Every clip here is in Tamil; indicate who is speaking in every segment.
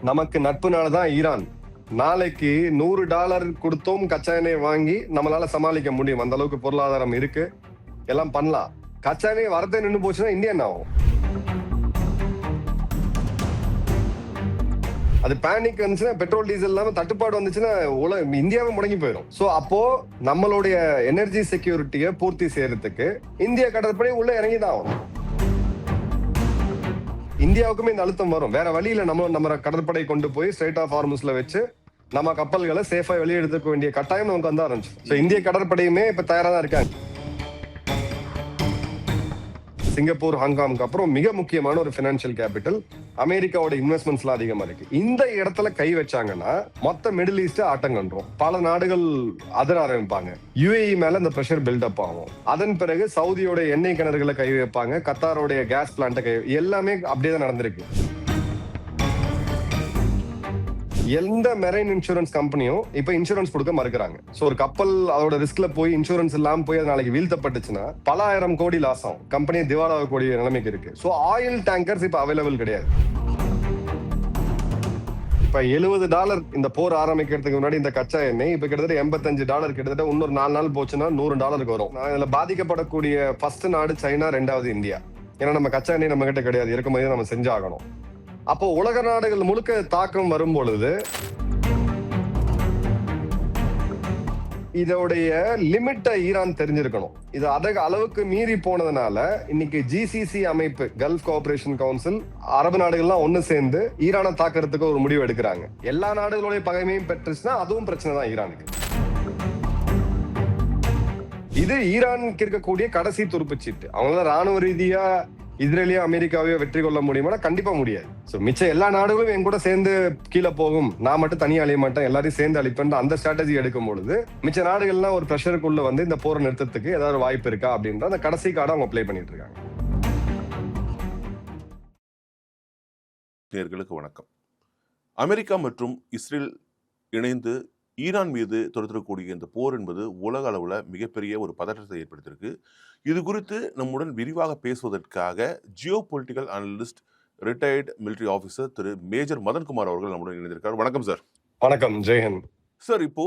Speaker 1: நமக்கு நட்புனாலதான் ஈரான். நாளைக்கு $100 கொடுத்தும் கச்சா எண்ணெய் வாங்கி நம்மளால சமாளிக்க முடியும். அந்த அளவுக்கு பொருளாதாரம் இருக்கு, எல்லாம் பண்ணலாம். கச்சா எண்ணெய் வரதே நின்று போச்சுன்னா இந்தியா என்ன ஆகும்? அது பேனிக் வந்துச்சுன்னா, பெட்ரோல் டீசல் இல்லாம தட்டுப்பாடு வந்துச்சுன்னா இந்தியாவே முடங்கி போயிடும். சோ அப்போ நம்மளுடைய எனர்ஜி செக்யூரிட்டியை பூர்த்தி செய்யறதுக்கு இந்திய கடற்படை உள்ள இறங்கிதான் ஆகும். இந்தியாவுக்குமே இந்த அழுத்தம் வரும். வேற வழியில நம்ம கடற்படை கொண்டு போய் ஸ்ட்ரெயிட் ஆஃப் ஹார்முஸ்ல வச்சு நம்ம கப்பல்களை சேஃபா வெளியே எடுத்துக்க வேண்டிய கட்டாயம் நமக்கு வந்து ஆரம்பிச்சு. சோ இந்திய கடற்படையுமே இப்ப தயாரா தான் இருக்காங்க. சிங்கப்பூர், ஹாங்காங்க்கு அப்புறம் மிக முக்கியமான ஒரு பினான்சியல் கேபிட்டல். அமெரிக்காவோட இன்வெஸ்ட்மெண்ட்ஸ் எல்லாம் அதிகமா இருக்கு. இந்த இடத்துல கை வச்சாங்கன்னா மொத்த மிடில் ஈஸ்ட் ஆட்டம் கண்டுரும். பல நாடுகள் அதிர ஆரம்பிப்பாங்க. யுஏஇ மேல இந்த பிரஷர் பில்டப் ஆகும். அதன் பிறகு சவுதியோட எண்ணெய் கிணறுகளை கை வைப்பாங்க, கத்தாரோடைய கேஸ் பிளான்ட்டை எல்லாமே அப்படியே தான் நடந்திருக்கு. எந்த மெரைன் இன்சூரன்ஸ் கம்பெனியும் இப்ப இன்சூரன்ஸ் கொடுக்க மறுக்கிறாங்க. சோ ஒரு கப்பல் அதோட ரிஸ்க்ல போய் இன்சூரன்ஸ் இல்லாம போய் நாளைக்கு வீழ்த்தப்பட்டுச்சுன்னா பல ஆயிரம் கோடி லாஸ் ஆகும். கம்பெனி திவாலாகக்கூடிய நிலைமைக்கு இருக்கு. சோ ஆயில் டேங்கர்ஸ் இப்ப அவைலபிள் கிடையாது. இப்ப $70 இந்த போர் ஆரம்பிக்கிறதுக்கு முன்னாடி இந்த கச்சா எண்ணெய் இப்ப கிட்டத்தட்ட $85, கிட்டத்தட்ட இன்னொரு 4 நாள் போச்சுன்னா $100 வரும். இதுல பாதிக்கப்படக்கூடிய ஃபர்ஸ்ட் நாடு சைனா, 2வது இந்தியா. ஏன்னா நம்ம கச்சா எண்ணெய் நம்ம கிட்ட கிடையாது, இறக்குமதி நம்ம செஞ்சாகணும். அப்போ உலக நாடுகள் முழுக்க தாக்கம் வரும் பொழுது இதோடைய லிமிட்டை ஈரான் தெரிஞ்சிருக்கணும். இது அளவுக்கு மீறி போனதுனால இன்னைக்கு ஜிசிசி அமைப்பு, கல்ஃப் கோஆபரேஷன் கவுன்சில், அரபு நாடுகள்லாம் ஒண்ணு சேர்ந்து ஈரானை தாக்குறதுக்கு ஒரு முடிவு எடுக்கிறாங்க. எல்லா நாடுகளுடைய பகைமையும் பெற்றுச்சுன்னா அதுவும் பிரச்சனை தான் ஈரானுக்கு. இது ஈரானுக்கு இருக்கக்கூடிய கடைசி துருப்புச்சீட்டு. அவங்க ராணுவ ரீதியா இஸ்ரேலியோ அமெரிக்காவையோ வெற்றி கொள்ள முடியுமா? கண்டிப்பா முடியாது. சோ மிச்சம் எல்லா நாடுகளும் என் கூட சேர்ந்து கீழே போகும், நான் மட்டும் தனியா அழிய மாட்டேன், எல்லாரையும் சேர்ந்து அழிப்பேன், அந்த ஸ்ட்ராட்டஜி எடுக்கும் பொழுது மிச்ச நாடுகள்லாம் ஒரு பிரஷருக்குள்ள வந்து இந்த போரை நிறுத்தத்துக்கு ஏதாவது வாய்ப்பு இருக்கா அப்படின்ற அந்த கடைசி கார்டை அவங்க பிளே பண்ணிட்டு இருக்காங்க.
Speaker 2: நேயர்களுக்கு வணக்கம். அமெரிக்கா மற்றும் இஸ்ரேல் இணைந்து ஈரான் மீது தொடுத்திருக்கக்கூடிய இந்த போர் என்பது உலக அளவில் மிகப்பெரிய ஒரு பதற்றத்தை ஏற்படுத்தியிருக்கு. இது குறித்து நம்முடன் விரிவாக பேசுவதற்காக geo political analyst, retired military officer திரு மேஜர் மதன்குமார் அவர்கள் நம்முடன் இணைந்திருக்கார். வணக்கம் சார்.
Speaker 1: வணக்கம், ஜெயஹிந்த்
Speaker 2: சார். இப்போ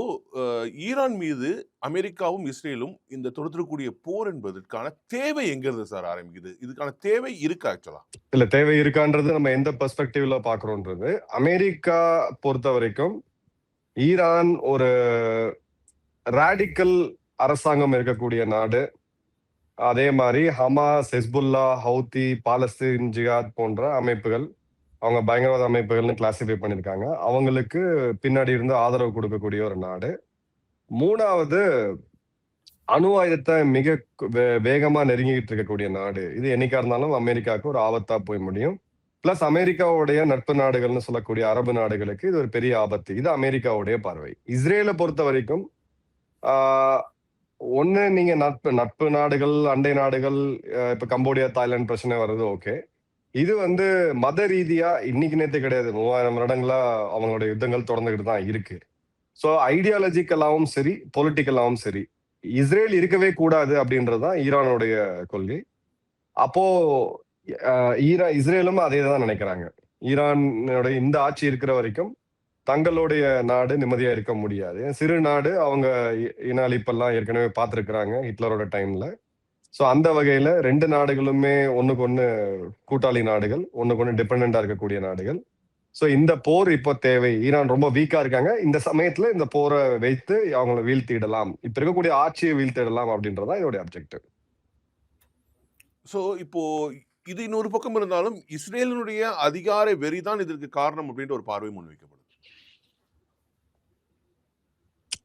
Speaker 2: ஈரான் மீது அமெரிக்காவும் இஸ்ரேலும் இந்த தொடுத்திருக்கக்கூடிய போர் என்பதற்கான தேவை எங்கிருந்து சார் ஆரம்பிக்குது? இதுக்கான தேவை இருக்கா? ஆக்சுவலா
Speaker 1: இல்ல, தேவை இருக்கான்றது நம்ம எந்த பெர்ஸ்பெக்டிவ்ல பாக்குறோன்றது. அமெரிக்கா பொறுத்த வரைக்கும் ஈரான் ஒரு ராடிக்கல் அரசாங்கம் இருக்கக்கூடிய நாடு. அதே மாதிரி ஹமாஸ், ஹெஸ்புல்லா, ஹவுதி, பாலஸ்தீன் ஜிஹாத் போன்ற அமைப்புகள், அவங்க பயங்கரவாத அமைப்புகள்னு கிளாசிஃபை பண்ணிருக்காங்க. அவங்களுக்கு பின்னாடி இருந்து ஆதரவு கொடுக்கக்கூடிய ஒரு நாடு. 3வது, அணு ஆயுதத்தை மிக வேகமா நெருங்கிட்டு இருக்கக்கூடிய நாடு. இது என்னைக்கா இருந்தாலும் அமெரிக்காவுக்கு ஒரு ஆபத்தா போய் முடியும். பிளஸ் அமெரிக்காவுடைய நட்பு நாடுகள்னு சொல்லக்கூடிய அரபு நாடுகளுக்கு இது ஒரு பெரிய ஆபத்து. இது அமெரிக்காவுடைய பார்வை. இஸ்ரேலை பொறுத்த வரைக்கும் ஒண்ணு, நீங்க நட்பு நாடுகள், அண்டை நாடுகள், இப்ப கம்போடியா, தாய்லாந்து பிரச்சனை வர்றது ஓகே. இது வந்து மத ரீதியா இன்னைக்கு நேத்து கிடையாது, 3000 வருடங்களா அவங்களுடைய யுத்தங்கள் தொடர்ந்துகிட்டு தான் இருக்கு. சோ ஐடியாலஜிக்கலாவும் சரி, பொலிட்டிக்கலாவும் சரி, இஸ்ரேல் இருக்கவே கூடாது அப்படின்றதுதான் ஈரானுடைய கொள்கை. அப்போ இஸ்ரேலும் அதே தான் நினைக்கிறாங்க. ஈரானுடைய இந்த ஆட்சி இருக்கிற வரைக்கும் தங்களுடைய நாடு நிம்மதியா இருக்க முடியாது. சிறு நாடு, அவங்க இன அழிப்பெல்லாம் ஏற்கனவே பார்த்திருக்கிறாங்க ஹிட்லரோட டைம்ல. சோ அந்த வகையில 2 நாடுகளுமே ஒண்ணுக்கு ஒண்ணு கூட்டாளி நாடுகள், ஒண்ணுக்கு ஒண்ணு டிபெண்டா இருக்கக்கூடிய நாடுகள். சோ இந்த போர் இப்போ தேவை. ஈரான் ரொம்ப வீக்கா இருக்காங்க. இந்த சமயத்துல இந்த போரை வைத்து அவங்களை வீழ்த்திடலாம், இப்ப இருக்கக்கூடிய ஆட்சியை வீழ்த்திடலாம் அப்படின்றதான் இதோட அப்ஜெக்டிவ்.
Speaker 2: சோ இப்போ இது இன்னொரு பக்கம் இருந்தாலும் இஸ்ரேலினுடைய அதிகார வெறிதான் இதற்கு காரணம் அப்படின்ற ஒரு பார்வை முன்வைக்கப்படுது.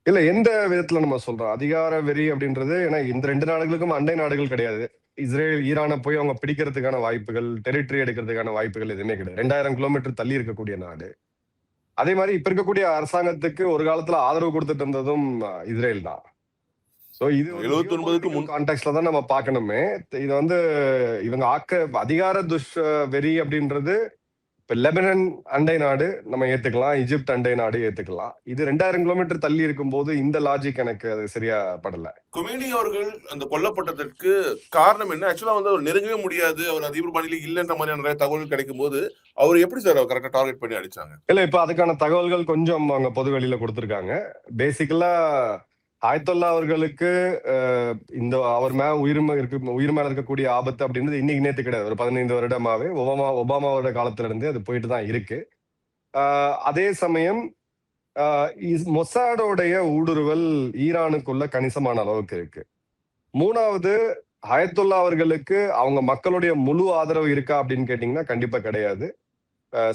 Speaker 1: இல்ல, எந்த விதத்துல நம்ம சொல்றோம் அதிகார வெறி அப்படின்றது? ஏன்னா இந்த 2 நாடுகளுக்கும் அண்டை நாடுகள் கிடையாது. இஸ்ரேல் ஈரானை போய் அவங்க பிடிக்கிறதுக்கான வாய்ப்புகள், டெரிட்டரி எடுக்கிறதுக்கான வாய்ப்புகள் எதுவுமே கிடையாது. 2000 கிலோமீட்டர் தள்ளி இருக்கக்கூடிய நாடு. அதே மாதிரி இப்ப இருக்கக்கூடிய அரசாங்கத்துக்கு ஒரு காலத்துல ஆதரவு கொடுத்துட்டு இருந்ததும் இஸ்ரேல் தான். சோ இது
Speaker 2: 79க்கு முன்
Speaker 1: கான்டெக்ட்ல தான் நம்ம பார்க்கணுமே. இது வந்து இவங்க அதிகார வெறி அப்படின்றது இப்ப லெபனன் அண்டை நாடு நம்ம ஏத்துக்கலாம், எகிப்து அண்டை நாடு ஏத்துக்கலாம். இது 2000 கிலோமீட்டர் தள்ளி இருக்கும்போது இந்த லாஜிக் எனக்கு அது சரியா படல.
Speaker 2: கொமேனி அவர்கள் அந்த கொல்லப்பட்டதற்கு காரணம் என்ன? ஆக்சுவலா வந்து அவர் நெருங்கவே முடியாது. அவர் அதிபர் பணியில இல்லன்ற மாதிரியான நிறைய தகவல்கள் கிடைக்கும்போது, அவர் எப்படி சார் கரெக்ட்டா டார்கெட் பண்ணி அடிச்சாங்க?
Speaker 1: இல்ல இப்ப அதுக்கான தகவல்கள் கொஞ்சம் அவங்க பொது வெளியில குடுத்திருக்காங்க. பேசிக்கலா ஆயத்துல்லா அவர்களுக்கு இந்த அவர் மேல உயிர் மேல இருக்கக்கூடிய ஆபத்து அப்படின்றது இன்னைக்கு நேத்து கிடையாது. ஒரு 15 வருடமாவே ஒபாமாவோட காலத்துல இருந்தே அது போயிட்டு தான் இருக்கு. அதே சமயம் மொசாடோடைய ஊடுருவல் ஈரானுக்குள்ள கணிசமான அளவுக்கு இருக்கு. 3வது அயத்துல்லா அவர்களுக்கு அவங்க மக்களுடைய முழு ஆதரவு இருக்கா அப்படின்னு கேட்டீங்கன்னா கண்டிப்பா கிடையாது.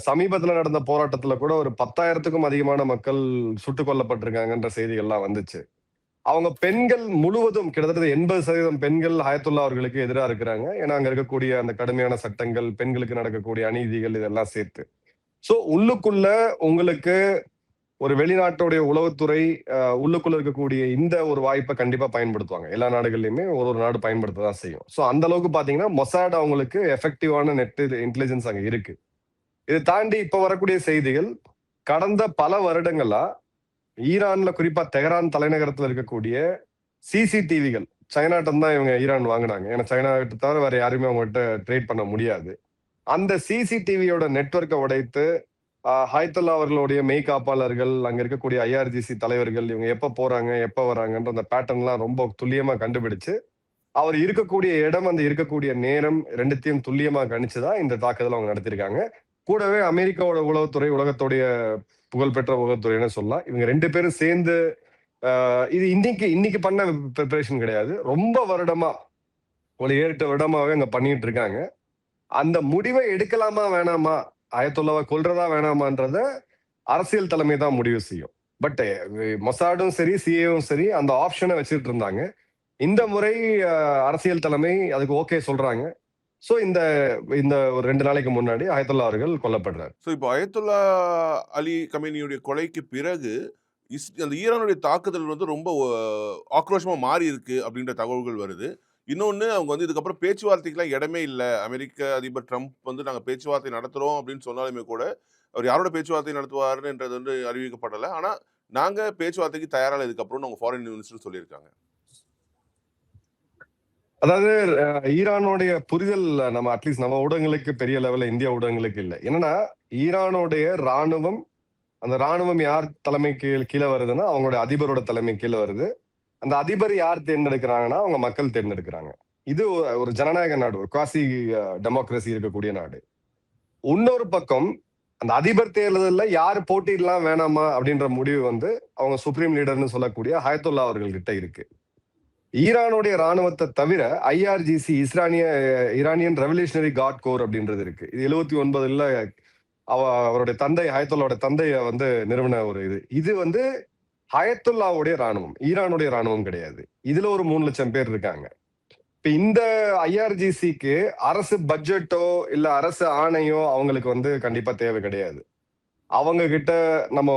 Speaker 1: சமீபத்துல நடந்த போராட்டத்துல கூட ஒரு 10,000க்கும் அதிகமான மக்கள் சுட்டுக் கொல்லப்பட்டிருக்காங்கன்ற செய்திகள்லாம் வந்துச்சு. அவங்க பெண்கள் முழுவதும் கிட்டத்தட்ட 80% பெண்கள் அயத்துல்லா அவர்களுக்கு எதிரா இருக்கிறாங்க. ஏன்னா அங்க இருக்கக்கூடிய அந்த கடுமையான சட்டங்கள், பெண்களுக்கு நடக்கக்கூடிய அநீதிகள் இதெல்லாம் சேர்த்து. சோ உள்ளுக்குள்ள உங்களுக்கு ஒரு வெளிநாட்டுடைய உளவுத்துறை உள்ளுக்குள்ள இருக்கக்கூடிய இந்த ஒரு வாய்ப்பை கண்டிப்பா பயன்படுத்துவாங்க. எல்லா நாடுகள்லயுமே ஒரு நாடு பயன்படுத்த தான் செய்யும். சோ அந்த அளவுக்கு பாத்தீங்கன்னா மொசாட் அவங்களுக்கு எஃபெக்டிவான நெட் இன்டெலிஜென்ஸ் அங்க இருக்கு. இதை தாண்டி இப்ப வரக்கூடிய செய்திகள் கடந்த பல வருடங்களா ஈரான்ல குறிப்பா தெஹரான் தலைநகரத்துல இருக்கக்கூடிய சிசிடிவிகள் சைனாட்டம் தான் இவங்க ஈரான் வாங்கினாங்க. ஏன்னா சைனா கிட்ட தவிர வேற யாருமே அவங்ககிட்ட ட்ரேட் பண்ண முடியாது. அந்த சிசிடிவியோட நெட்வொர்க்கை உடைத்து ஹயத்துல்லா அவர்களுடைய மெய்காப்பாளர்கள், அங்க இருக்கக்கூடிய ஐஆர்ஜிசி தலைவர்கள் இவங்க எப்ப போறாங்க, எப்ப வராங்கன்ற அந்த பேட்டர்ன்லாம் ரொம்ப துல்லியமா கண்டுபிடிச்சு, அவர் இருக்கக்கூடிய இடம், அந்த இருக்கக்கூடிய நேரம் 2த்தையும் துல்லியமா கணிச்சுதான் இந்த தாக்குதல் அவங்க நடத்திருக்காங்க. கூடவே அமெரிக்காவோட உளவுத்துறை, உலகத்துடைய புகழ்பெற்ற உளவுத்துறைன்னு சொல்லலாம். இவங்க 2 பேரும் சேர்ந்து இது இன்னைக்கு பண்ண ப்ரிப்பரேஷன் கிடையாது. ரொம்ப வருடமா ஒரு 7-8 வருடமாவே அங்க பண்ணிட்டு இருக்காங்க. அந்த முடிவை எடுக்கலாமா வேணாமா, அயத்துல்லாவை கொல்றதா வேணாமான்றத அரசியல் தலைமை தான் முடிவு செய்யும். பட் மொசாடும் சரி, சிஏவும் சரி அந்த ஆப்ஷனை வச்சுட்டு இருந்தாங்க. இந்த முறை அரசியல் தலைமை அதுக்கு ஓகே சொல்றாங்க. சோ இந்த இந்த ஒரு 2 நாளைக்கு முன்னாடி அயத்துல்லா அவர்கள் கொல்லப்படுறார்.
Speaker 2: ஸோ இப்போ அயத்துல்லா அலி கமேனியுடைய கொலைக்கு பிறகு அந்த ஈரானுடைய தாக்குதல் வந்து ரொம்ப ஆக்ரோஷமா மாறி இருக்கு அப்படின்ற தகவல்கள் வருது. இன்னொன்னு அவங்க வந்து இதுக்கப்புறம் பேச்சுவார்த்தைக்கெல்லாம் இடமே இல்லை. அமெரிக்க அதிபர் ட்ரம்ப் வந்து நாங்கள் பேச்சுவார்த்தை நடத்துறோம் அப்படின்னு சொன்னாலுமே கூட அவர் யாரோட பேச்சுவார்த்தை நடத்துவாருன்றது வந்து அறிவிக்கப்படலை. ஆனா நாங்க பேச்சுவார்த்தைக்கு தயாரால இதுக்கப்புறம் அவங்க ஃபாரின் மினிஸ்டர் சொல்லியிருக்காங்க.
Speaker 1: அதாவது ஈரானுடைய புரிதல் நம்ம அட்லீஸ்ட் நம்ம ஊடகங்களுக்கு பெரிய லெவல்ல இந்திய ஊடகங்களுக்கு இல்லை. என்னன்னா ஈரானுடைய ராணுவம், அந்த ராணுவம் யார் தலைமை கீழே வருதுன்னா அவங்களுடைய அதிபரோட தலைமை கீழே வருது. அந்த அதிபர் யார் தேர்ந்தெடுக்கிறாங்கன்னா அவங்க மக்கள் தேர்ந்தெடுக்கிறாங்க. இது ஒரு ஜனநாயக நாடு, ஒரு குவாசி டெமோக்ரஸி இருக்கக்கூடிய நாடு. இன்னொரு பக்கம் அந்த அதிபர் தேர்தலில் யாரு போட்டியிடலாம் வேணாமா அப்படின்ற முடிவு வந்து அவங்க சுப்ரீம் லீடர்னு சொல்லக்கூடிய ஹயத்துல்லா அவர்கள் கிட்ட இருக்கு. ஈரானுடைய ராணுவத்தை தவிர IRGC Iranian revolutionary card core அப்படின்றது இருக்கு. இது 79ல அவருடைய தந்தை ஹயத்துல்லாவோட தந்தைய வந்து நிறுவன ஒரு இது வந்து ஹயத்துல்லாவுடைய ராணுவம், ஈரானுடைய ராணுவம் கிடையாது. இதுல ஒரு 3 லட்சம் பேர் இருக்காங்க. இப்ப இந்த ஐஆர்ஜிசிக்கு அரசு பட்ஜெட்டோ இல்ல அரசு ஆணையோ அவங்களுக்கு வந்து கண்டிப்பா தேவை கிடையாது. அவங்க கிட்ட நம்ம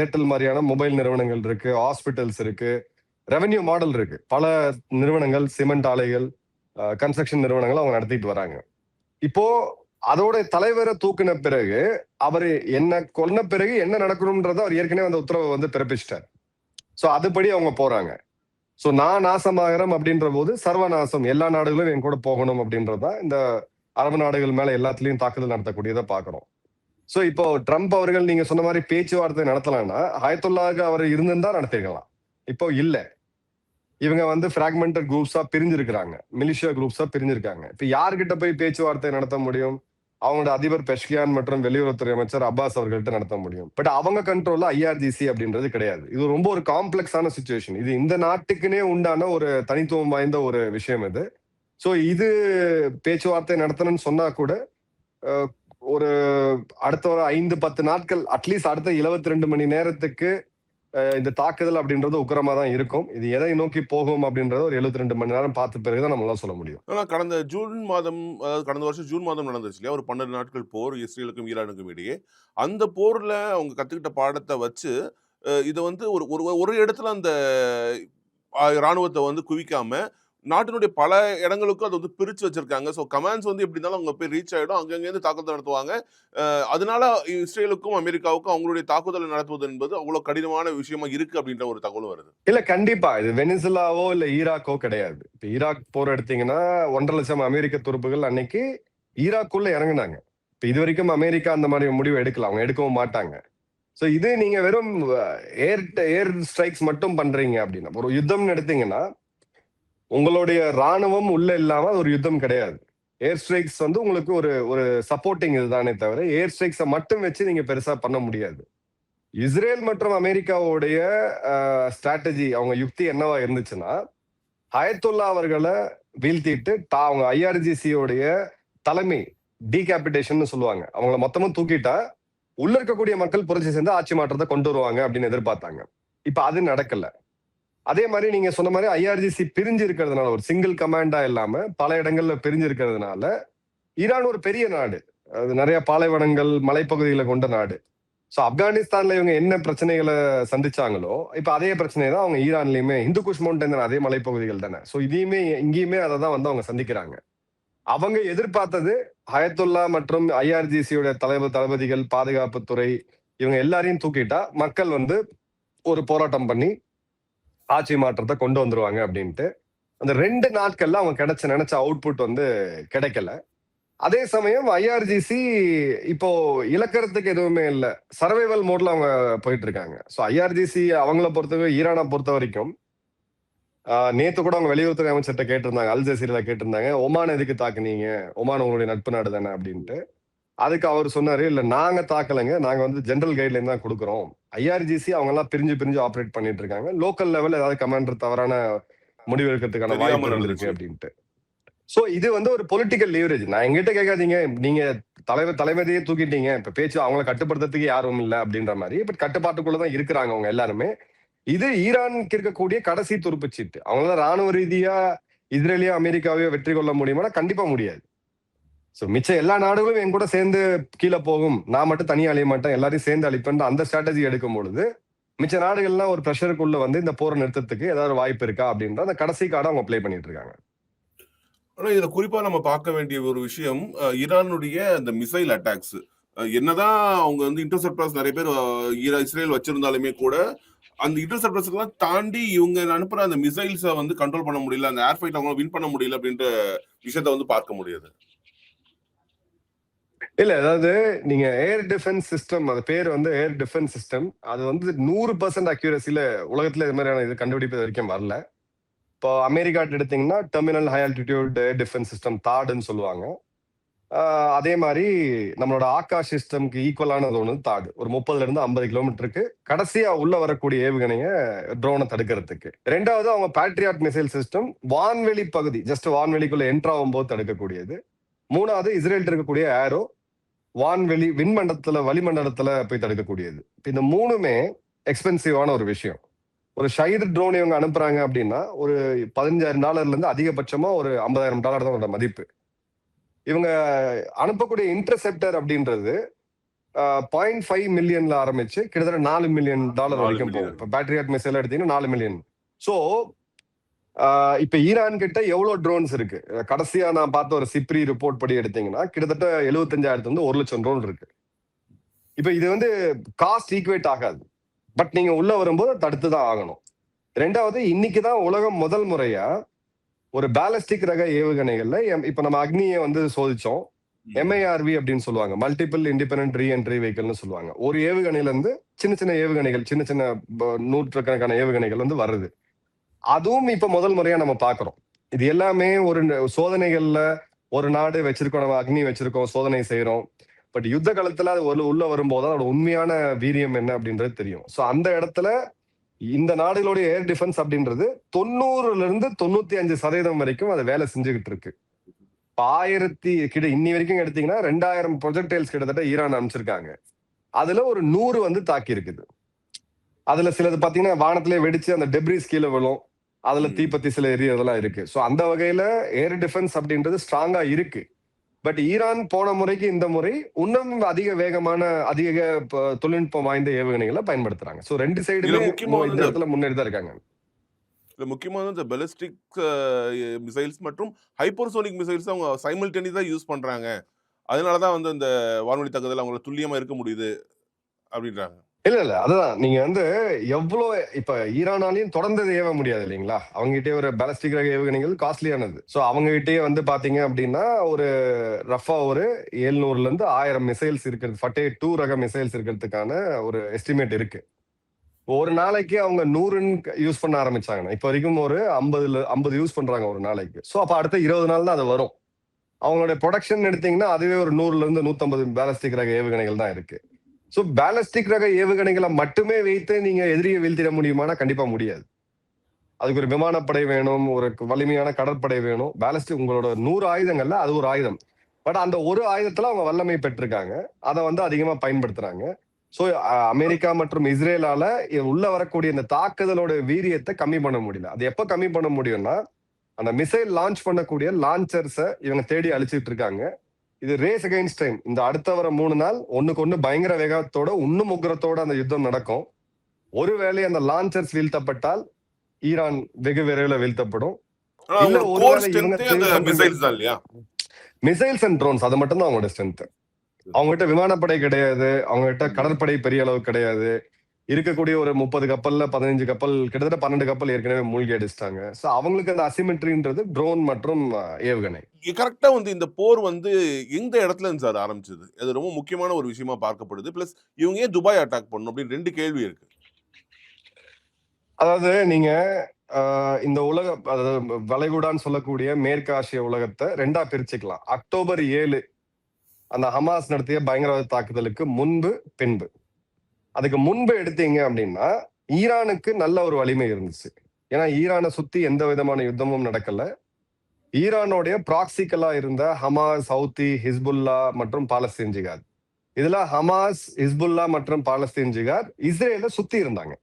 Speaker 1: ஏர்டெல் மாதிரியான மொபைல் நிறுவனங்கள் இருக்கு, ஹாஸ்பிட்டல்ஸ் இருக்கு, ரெவென்யூ மாடல் இருக்கு. பல நிறுவனங்கள், சிமெண்ட் ஆலைகள், கன்ஸ்ட்ரக்ஷன் நிறுவனங்கள் அவங்க நடத்திட்டு வராங்க. இப்போ அதோட தலைவரை தூக்கின பிறகு அவரு என்ன கொன்ன பிறகு என்ன நடக்கணும்ன்றத அவர் ஏற்கனவே அந்த உத்தரவை வந்து பிறப்பிச்சிட்டார். சோ அதுபடி அவங்க போறாங்க. சோ நான் நாசமாகறேன் அப்படின்ற போது சர்வநாசம் எல்லா நாடுகளும் என் கூட போகணும் அப்படின்றதுதான் இந்த அரபு நாடுகள் மேல எல்லாத்துலயும் தாக்குதல் நடத்தக்கூடியதை பாக்குறோம். சோ இப்போ ட்ரம்ப் அவர்கள் நீங்க சொன்ன மாதிரி பேச்சுவார்த்தை நடத்தலாம்னா ஹயத்துல்லாவுக்கு அவர் இருந்திருந்தா நடத்திருக்கலாம். இப்போ இல்ல. இவங்க வந்து பிராக்மெண்டட் குரூப்ஸா பிரிஞ்சிருக்கிறாங்க, மிலிஷியா குரூப்ஸா பிரிஞ்சிருக்காங்க. இப்ப யார்கிட்ட போய் பேச்சுவார்த்தை நடத்த முடியும்? அவங்களோட அதிபர் பெஷ்கியான் மற்றும் வெளியுறவுத்துறை அமைச்சர் அப்பாஸ் அவர்கள்ட்ட நடத்த முடியும். பட் அவங்க கண்ட்ரோல்ல ஐஆர்ஜிசி அப்படின்றது கிடையாது. இது ரொம்ப ஒரு காம்ப்ளெக்ஸான சிச்சுவேஷன். இது இந்த நாட்டுக்குன்னே உண்டான ஒரு தனித்துவம் வாய்ந்த ஒரு விஷயம் இது. சோ இது பேச்சுவார்த்தை நடத்தணும்னு சொன்னா கூட ஒரு அடுத்த ஒரு 5-10 நாட்கள் அட்லீஸ்ட் அடுத்த 72 மணி நேரத்துக்கு இந்த தாக்குதல் அப்படின்றது உக்கிரமா தான் இருக்கும். இது எதை நோக்கி போகும் அப்படின்றத ஒரு 72 மணி நேரம் பார்த்த பிறகுதான் நம்மளால சொல்ல முடியும்.
Speaker 2: ஆனா கடந்த ஜூன் மாதம், அதாவது கடந்த வருஷம் ஜூன் மாதம் நடந்துச்சு இல்லையா, ஒரு 12 நாட்கள் போர் இஸ்ரேலுக்கும் ஈரானுக்கும் இடையே. அந்த போர்ல அவங்க கத்துக்கிட்ட பாடத்தை வச்சு இதை வந்து ஒரு ஒரு இடத்துல அந்த ராணுவத்தை வந்து குவிக்காம நாட்டினுடைய பல இடங்களுக்கும் அது வந்து பிரிச்சு வச்சிருக்காங்க. ஸோ கமாண்ட்ஸ் வந்து எப்படி இருந்தாலும் அவங்க போய் ரீச் ஆயிடும். அங்கங்கேருந்து தாக்குதல் நடத்துவாங்க. அதனால இஸ்ரேலுக்கும், அமெரிக்காவுக்கும் அவங்களுடைய தாக்குதலை நடத்துவது என்பது அவ்வளோ கடினமான விஷயமா இருக்கு அப்படின்ற ஒரு தகவலும் வருது.
Speaker 1: இல்ல கண்டிப்பா. இது வெனிசுலாவோ இல்ல ஈராக்கோ கிடையாது. இப்ப ஈராக் போர் எடுத்தீங்கன்னா 1,50,000 அமெரிக்க துருப்புகள் அன்னைக்கு ஈராக்குள்ள இறங்குனாங்க. இப்ப இதுவரைக்கும் அமெரிக்கா அந்த மாதிரி முடிவு எடுக்கல. அவங்க எடுக்கவும் மாட்டாங்க. சோ இது நீங்க வெறும் ஏர் ஸ்ட்ரைக்ஸ் மட்டும் பண்றீங்க அப்படின்னா, ஒரு யுத்தம்னு எடுத்தீங்கன்னா உங்களுடைய ராணுவம் உள்ள இல்லாம அது ஒரு யுத்தம் கிடையாது. ஏர் ஸ்ட்ரைக்ஸ் வந்து உங்களுக்கு ஒரு ஒரு சப்போர்ட்டிங் இதுதானே தவிர ஏர் ஸ்ட்ரைக்ஸை மட்டும் வச்சு நீங்க பெருசா பண்ண முடியாது. இஸ்ரேல் மற்றும் அமெரிக்காவுடைய ஸ்ட்ராட்டஜி, அவங்க யுக்தி என்னவா இருந்துச்சுன்னா, ஹயத்துல்லா அவர்களை வீழ்த்திட்டு அவங்க ஐஆர்ஜிசியோடைய தலைமை டீகேபிடேஷன் சொல்லுவாங்க, அவங்கள மொத்தமும் தூக்கிட்டா உள்ள இருக்கக்கூடிய மக்கள் புரட்சி சேர்ந்து ஆட்சி மாற்றத்தை கொண்டு வருவாங்க அப்படின்னு எதிர்பார்த்தாங்க. இப்ப அது நடக்கல. அதே மாதிரி நீங்க சொன்ன மாதிரி ஐஆர்ஜிசி பிரிஞ்சு இருக்கிறதுனால, ஒரு சிங்கிள் கமாண்டா இல்லாம பல இடங்கள்ல பிரிஞ்சு இருக்கிறதுனால, ஈரான் ஒரு பெரிய நாடு, அது நிறைய பாலைவனங்கள் மலைப்பகுதிகளை கொண்ட நாடு. சோ ஆப்கானிஸ்தான்ல இவங்க என்ன பிரச்சனைகளை சந்திச்சாங்களோ இப்ப அதே பிரச்சனை தான் அவங்க ஈரான்லயுமே, இந்து குஷ் மவுண்டன் அதே மலைப்பகுதிகள் தானே. சோ இதையுமே இங்கேயுமே அதை தான் வந்து அவங்க சந்திக்கிறாங்க. அவங்க எதிர்பார்த்தது ஹயத்துல்லா மற்றும் ஐஆர்ஜிசியோட தளபதிகள், பாதுகாப்புத்துறை, இவங்க எல்லாரையும் தூக்கிட்டா மக்கள் வந்து ஒரு போராட்டம் பண்ணி ஆட்சி மாற்றத்தை கொண்டு வந்துருவாங்க அப்படின்ட்டு. அந்த 2 நாட்கள்ல அவங்க நினைச்ச அவுட்புட் வந்து கிடைக்கல. அதே சமயம் ஐஆர்ஜிசி இப்போ இழக்கிறதுக்கு எதுவுமே இல்லை, சர்வைவல் மோட்ல அவங்க போயிட்டு இருக்காங்க. ஸோ ஐஆர்ஜிசி அவங்கள ஈரானை பொறுத்த வரைக்கும் நேத்து கூட அவங்க வெளியுறவுத்துறை அமைச்சர்கிட்ட கேட்டிருந்தாங்க, அல் ஜசீரால கேட்டிருந்தாங்க, ஒமான் எதுக்கு தாக்குனீங்க, ஒமான் உங்களுடைய நட்பு நாடு தானே அப்படின்ட்டு. அதுக்கு அவர் சொன்னாரு, இல்ல நாங்க தாக்கலைங்க, நாங்க வந்து ஜெனரல் கைட்லைன் தான் கொடுக்குறோம். ஐஆர்ஜிசி அவங்க எல்லாம் பிரிஞ்சு ஆப்ரேட் பண்ணிட்டு இருக்காங்க, லோக்கல் லெவல் ஏதாவது கமாண்டர் தவறான முடிவு எடுக்கிறதுக்கான வாய்ப்பு இருந்திருக்கு அப்படின்ட்டு. சோ இது வந்து ஒரு பொலிட்டிக்கல் லீவரேஜ். நான் எங்கிட்ட கேட்காதீங்க, நீங்க தலைமையே தூக்கிட்டீங்க, இப்ப பேச்சு அவங்கள கட்டுப்படுத்துறதுக்கு யாரும் இல்லை அப்படின்ற மாதிரி. பட் கட்டுப்பாட்டுக்குள்ளதான் இருக்கிறாங்க அவங்க எல்லாருமே. இது ஈரானுக்கு இருக்கக்கூடிய கடைசி துருப்புச்சீட்டு. அவங்களால ராணுவ ரீதியா இஸ்ரேலியோ அமெரிக்காவையோ வெற்றி கொள்ள முடியுமா? கண்டிப்பா முடியாது. சோ மிச்ச எல்லா நாடுகளும் என் கூட சேர்ந்து கீழே போகும், நான் மட்டும் தனியா அழிய மாட்டேன், எல்லாரையும் சேர்ந்து அழிப்பேன் அந்த ஸ்ட்ராட்டஜி எடுக்கும் பொழுது மிச்ச நாடுகள்லாம் ஒரு ப்ரெஷருக்குள்ள வந்து இந்த போரை நிறுத்தத்துக்கு ஏதாவது வாய்ப்பு இருக்கா அப்படின்ற அந்த கடைசி கார்டை அவங்க பிளே பண்ணிட்டு இருக்காங்க.
Speaker 2: ஆனா இதுல குறிப்பா நம்ம பார்க்க வேண்டிய ஒரு விஷயம், ஈரானுடைய அந்த மிசைல் அட்டாக்ஸ். என்னதான் அவங்க வந்து இன்டர்செப்டர்ஸ் நிறைய பேர் இஸ்ரேல் வச்சிருந்தாலுமே கூட அந்த இன்டர்செப்டர்ஸ் எல்லாம் தாண்டி இவங்க அனுப்புற அந்த மிசைல்ஸை வந்து கண்ட்ரோல் பண்ண முடியல, அந்த ஏர் ஃபைட் அவங்க வின் பண்ண முடியல அப்படின்ற விஷயத்த வந்து பார்க்க முடியாது.
Speaker 1: இல்ல, அதாவது நீங்க ஏர் டிஃபென்ஸ் சிஸ்டம், அது பேர் வந்து ஏர் டிஃபென்ஸ் சிஸ்டம், அது வந்து 100% அக்யூரசில உலகத்துல இது மாதிரியான இது கண்டுபிடிப்பு வரைக்கும் வரல. இப்போ அமெரிக்கா எடுத்தீங்கன்னா terminal high altitude air defence system தாடுன்னு சொல்லுவாங்க. அதே மாதிரி நம்மளோட ஆகாஷ் சிஸ்டம்க்கு ஈக்குவலானது ஒன்று தாடு, ஒரு 30-50 கிலோமீட்டருக்கு கடைசியா உள்ள வரக்கூடிய ஏவுகணைய ட்ரோனை தடுக்கிறதுக்கு. 2வது அவங்க பேட்ரியாட் மிசைல் சிஸ்டம், வான்வெளி பகுதி, ஜஸ்ட் வான்வெளிக்குள்ள என்ட்ரு ஆகும்போது தடுக்கக்கூடியது. 3வது இஸ்ரேல் இருக்கக்கூடிய ஏரோ, வான்வெளி வளிமண்டலத்துல போய் தடுக்கக்கூடியது. இந்த 3மே எக்ஸ்பென்சிவான ஒரு விஷயம். ஒரு ஷைடு ட்ரோன் இவங்க அனுப்புறாங்க அப்படின்னா ஒரு $15,000 இருந்து அதிகபட்சமா ஒரு $50,000 தான் மதிப்பு. இவங்க அனுப்பக்கூடிய இன்டர்செப்டர் அப்படின்றது 0.5 மில்லியன்ல ஆரம்பிச்சு கிட்டத்தட்ட $4 மில்லியன் வரைக்கும் போகும். இப்ப பேட்ரியாட் மிசைல் எடுத்தீங்கன்னா 4 மில்லியன். சோ இப்ப ஈரான் கிட்ட எவ்வளவு ட்ரோன்ஸ் இருக்கு? கடைசியா நான் பார்த்த ஒரு சிப்ரி ரிப்போர்ட் படி எடுத்தீங்கன்னா கிட்டத்தட்ட 75,000 வந்து 1,00,000 ட்ரோன் இருக்கு. இப்ப இது வந்து காஸ்ட் ஈக்குவேட் ஆகாது, பட் நீங்க உள்ள வரும்போது தடுத்துதான் ஆகணும். 2வது இன்னைக்குதான் உலகம் முதல் முறையா ஒரு பேலஸ்டிக் ரக ஏவுகணைகள்ல, இப்ப நம்ம அக்னியை வந்து சோதிச்சோம், MIRV அப்படின்னு சொல்லுவாங்க, மல்டிபிள் இண்டிபெண்டன்ட் ரீஎன்ட்ரி வெஹிக்கிள்னு சொல்லுவாங்க. ஒரு ஏவுகணையில இருந்து சின்ன ஏவுகணைகள், சின்ன நூற்றுக்கணக்கான ஏவுகணைகள் வந்து வருது. அதுவும் இப்ப முதல் முறையா நம்ம பாக்குறோம். இது எல்லாமே ஒரு சோதனைகள்ல ஒரு நாடு வச்சிருக்கோம், நம்ம அக்னி வச்சிருக்கோம், சோதனை செய்யறோம். பட் யுத்த காலத்துல அது உள்ள வரும்போது அதோட உண்மையான வீரியம் என்ன அப்படின்றது தெரியும். சோ அந்த இடத்துல இந்த நாடுகளுடைய ஏர் டிஃபென்ஸ் அப்படின்றது 90-95% வரைக்கும் அது வேலை செஞ்சுக்கிட்டு இருக்கு. 1000 இன்னி வரைக்கும் எடுத்தீங்கன்னா 2000 ப்ரொஜெக்டைல்ஸ் கிட்டத்தட்ட ஈரான் அனுப்பிச்சிருக்காங்க. அதுல ஒரு 100 வந்து தாக்கி இருக்குது. அதுல சிலது பாத்தீங்கன்னா வானத்திலே வெடிச்சு அந்த டெப்ரிஸ் கீழே விழும், அதுல தீப்பத்தி சில எரியறதெல்லாம் இருக்கு. சோ அந்த வகையில ஏர் டிஃபென்ஸ் அப்படின்றது ஸ்ட்ராங்கா இருக்கு. பட் ஈரான் போன முறைக்கு இந்த முறை இன்னும் அதிக தொழில்நுட்பம் வாய்ந்த ஏவுகணைகளை பயன்படுத்துறாங்க. சோ 2 சைடுமே இந்த இடத்துல முன்னேறி தான் இருக்காங்க.
Speaker 2: இல்ல முக்கியமா வந்து இந்த பாலிஸ்டிக் மிசைல்ஸ் மற்றும் ஹைப்பர்சோனிக் மிசைல்ஸ் அவங்க சைமல்டேனியஸா யூஸ் பண்றாங்க. அதனால தான் வந்து இந்த வான்வழி தாக்குதல் அவங்களால துல்லியமா இருக்க முடியுது அப்படின்றாங்க.
Speaker 1: இல்ல. அதுதான். நீங்க வந்து எவ்ளோ இப்ப ஈரானாலயும் தொடர்ந்து இத ஏவ முடியாது இல்லைங்களா? அவங்ககிட்டயே ஒரு பாலிஸ்டிக் ரக ஏவுகணைகள் காஸ்ட்லியானது. சோ அவங்ககிட்டயே வந்து பாத்தீங்க அப்படின்னா, ஒரு ரஃபா ஒரு 700ல இருந்து 1000 மிசைல்ஸ் இருக்கிறது. ஃபட்டே 2 ரக மிசைல்ஸ் இருக்கிறதுக்கான ஒரு எஸ்டிமேட் இருக்கு. ஒரு நாளைக்கு அவங்க 100ன்னு யூஸ் பண்ண ஆரம்பிச்சாங்கன்னா, இப்ப வரைக்கும் ஒரு 50 யூஸ் பண்றாங்க ஒரு நாளைக்கு. சோ அப்ப அடுத்த 20 நாள் தான் அது வரும். அவங்களுடைய புரொடக்ஷன் எடுத்தீங்கன்னா, அதுவே ஒரு 100ல இருந்து 150 பாலிஸ்டிக் ரக ஏவுகணைகள் தான் இருக்கு. சோ பாலிஸ்டிக் ரக ஏவுகணைகளை மட்டுமே வைத்து நீங்க எதிரியை வீழ்த்திட முடியுமானா கண்டிப்பா முடியாது. அதுக்கு ஒரு விமானப்படை வேணும், ஒரு வலிமையான கடற்படை வேணும். பாலிஸ்டிக் உங்களோட 100 ஆயுதங்கள்ல அது ஒரு ஆயுதம். பட் அந்த ஒரு ஆயுதத்துல அவங்க வல்லமை பெற்றிருக்காங்க. அதை வந்து அதிகமா பயன்படுத்துறாங்க. சோ அமெரிக்கா மற்றும் இஸ்ரேலால உள்ள வரக்கூடிய இந்த தாக்குதலோட வீரியத்தை கம்மி பண்ண முடியல. அது எப்ப கம்மி பண்ண முடியும்னா, அந்த மிசைல் லான்ச் பண்ணக்கூடிய லான்ச்சர்ஸை இவங்க தேடி அழிச்சிட்டு இருக்காங்க. இது ரேஸ் அகைன்ஸ்ட் டைம். இந்த அடுத்த வர 3 நாள் ஒண்ணுக்கு ஒண்ணு பயங்கர வேகத்தோட இன்னும் உக்கிரத்தோட அந்த யுத்தம் நடக்கும். ஒருவேளை அந்த லான்ச்சர்ஸ் வீழ்த்தப்பட்டால் ஈரான் வெகு விரைவில் வீழ்த்தப்படும்.
Speaker 2: ஆனா
Speaker 1: இல்ல
Speaker 2: அவங்களோட கோர்
Speaker 1: ஒருவேளை இவங்க
Speaker 2: ஸ்ட்ரென்த்தே அந்த மிசைல்ஸ் தான் இல்லையா?
Speaker 1: மிசைல்ஸ் அண்ட் ட்ரோன்ஸ் அது மட்டும் தான் அவங்களோட ஸ்ட்ரென்த். அவங்ககிட்ட விமானப்படை கிடையாது, அவங்ககிட்ட கடற்படை பெரிய அளவு கிடையாது. இருக்கக்கூடிய ஒரு 30 கப்பல்ல 15 கப்பல், கிட்டத்தட்ட 12 கப்பல் ஏற்கனவே மூழ்கி அடிச்சிட்டாங்க. சோ அவங்களுக்கு அந்த அசிமெட்ரின்றது ட்ரோன் மற்றும் ஏவுகணை.
Speaker 2: கரெக்ட்டா வந்து இந்த போர் வந்து எந்த இடத்துல இருந்து சார் ஆரம்பிச்சது? அது ரொம்ப முக்கியமான ஒரு விஷயமா பார்க்கப்படுது. பிளஸ் இவங்க ஏன் துபாய் அட்டாக் பண்ணணும் அப்படின்னு 2 கேள்வி இருக்கு.
Speaker 1: அதாவது நீங்க இந்த உலக அதாவது வளைகுடான்னு சொல்லக்கூடிய மேற்கு ஆசிய உலகத்தை 2ஆ பிரிச்சுக்கலாம். அக்டோபர் 7 அந்த ஹமாஸ் நடத்திய பயங்கரவாத தாக்குதலுக்கு முன்பு, பின்பு. அதுக்கு முன்பு எடுத்தீங்க அப்படின்னா ஈரானுக்கு நல்ல ஒரு வலிமை இருந்துச்சு. ஏன்னா ஈரானை சுத்தி எந்த விதமான யுத்தமும் நடக்கல. ஈரானுடைய ப்ராக்சிக்கலா இருந்த ஹமாஸ், ஹவுத்தி, ஹிஸ்புல்லா மற்றும் பாலஸ்தீன் ஜிகாத். இதுல ஹமாஸ், ஹிஸ்புல்லா மற்றும் பாலஸ்தீன் ஜிகாத் இஸ்ரேல சுத்தி இருந்தாங்க.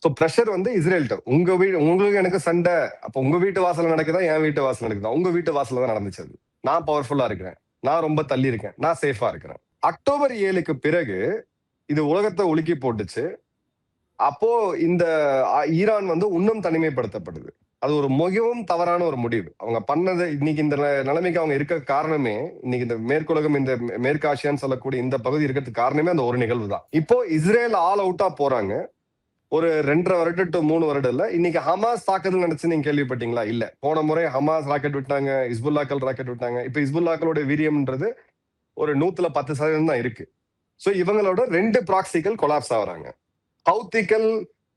Speaker 1: சோ பிரஷர் வந்து இஸ்ரேல்கிட்ட உங்களுக்கு எனக்கு சண்டை, அப்ப உங்க வீட்டு வாசல் நடக்குதா, என் வீட்டு வாசல் நடக்குதா? உங்க வீட்டு வாசல்ல தான் நடந்துச்சு. நான் பவர்ஃபுல்லா இருக்கிறேன், நான் ரொம்ப தள்ளி இருக்கேன், நான் சேஃபா இருக்கிறேன். அக்டோபர் 7க்கு பிறகு இது உலகத்தை உலுக்கி போட்டுச்சு. அப்போ இந்த ஈரான் வந்து இன்னும் தனிமைப்படுத்தப்படுது. அது ஒரு மிகவும் தவறான ஒரு முடிவு. அவங்க பண்ணது இன்னைக்கு இந்த நிலைமைக்கு அவங்க இருக்க காரணமே, இன்னைக்கு இந்த மேற்குலகம், இந்த மேற்கு ஆசியான்னு சொல்லக்கூடிய இந்த பகுதி இருக்கிறதுக்கு காரணமே அந்த ஒரு நிகழ்வு தான். இப்போ இஸ்ரேல் ஆல் அவுட்டா போறாங்க. ஒரு 2.5 வருடம் to 3 வருடம் இல்ல. இன்னைக்கு ஹமாஸ் தாக்குதல் நடந்துச்சு நீங்க கேள்விப்பட்டீங்களா? இல்ல. போன முறை ஹமாஸ் ராக்கெட் விட்டாங்க, ஹிஸ்புல்லாக்கள் ராக்கெட் விட்டாங்க. இப்ப ஹிஸ்புல்லாக்களோட வீரியம்ன்றது ஒரு 110% தான் இருக்கு. சோ இவங்களோட 2 ப்ராக்சிகள் கொலாப்ஸ் ஆகுறாங்க. ஹவுத்திகள்